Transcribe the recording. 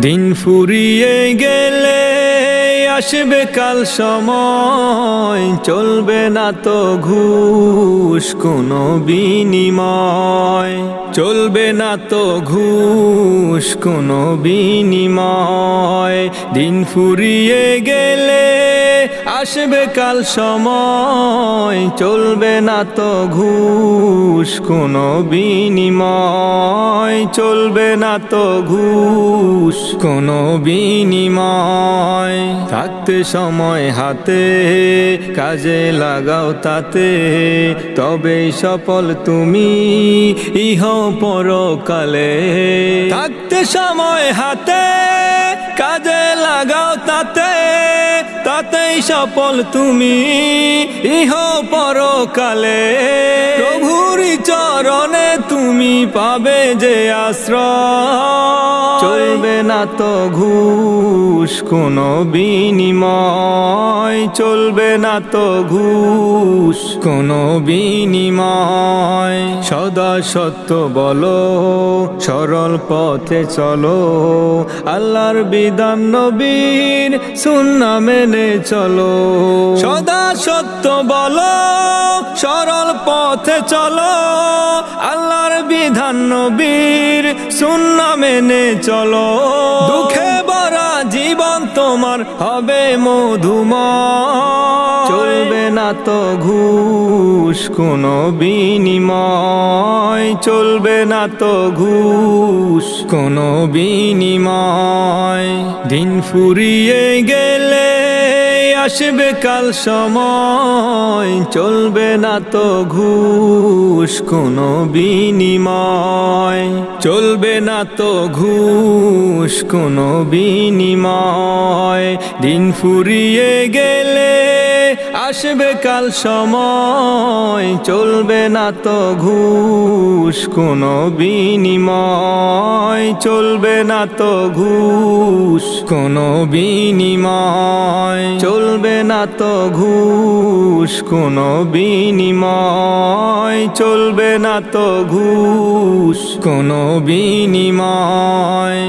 দিন ফুরিয়ে গেলে আসবে কাল সময়, চলবে না তো ঘুষ কোনো বিনিময়, চলবে না তো ঘুষ কোনো বিনিময়। দিন ফুরিয়ে গেলে আসবে কাল সময়, চলবে না তো ঘুষ কোনো বিনিময়, চলবে না তো ঘুষ কোনো বিনিময়। থাকতে সময় হাতে কাজে লাগাও তাতে, তবেই সফল তুমি ইহ পরকালে। থাকতে সময় হাতে কাজে লাগাও তাতে, তাতেই সফল তুমি ইহ পরকালে। প্রভুরই চরণে তুমি পাবে যে আশ্রয়, চলবে না তো ঘুষ কোনো বিনিময়, চলবে না তো ঘুষ কোনো বিনিময়। সদা সত্য বলো, সরল পথে চলো, আল্লাহর বিধান নবীর সুন্নাহ মেনে চলো। সদা সত্য বলো, সরল পথে চলো, আল্লাহর বিধান নবীর সুন্নাহ মেনে চলো। দুঃখে ভরা জীবন তোমার হবে মধুময়, চলবে না তো ঘুষ কোনো বিনিময়, চলবে না তো ঘুষ কোনো বিনিময়। দিন ফুরিয়ে গেলে আসবে কাল সময়, চলবে না তো ঘুষ কোনো বিনিময়, চলবে না তো ঘুষ কোনো বিনিময়। দিন ফুরিয়ে গেলে আসবে কাল সময়, চলবে না তো ঘুষ কোনো বিনিময়, চলবে না তো ঘুষ কোনো বিনিময়, চলবে না তো ঘুষ কোনো বিনিময়, চলবে না তো ঘুষ কোনো বিনিময়।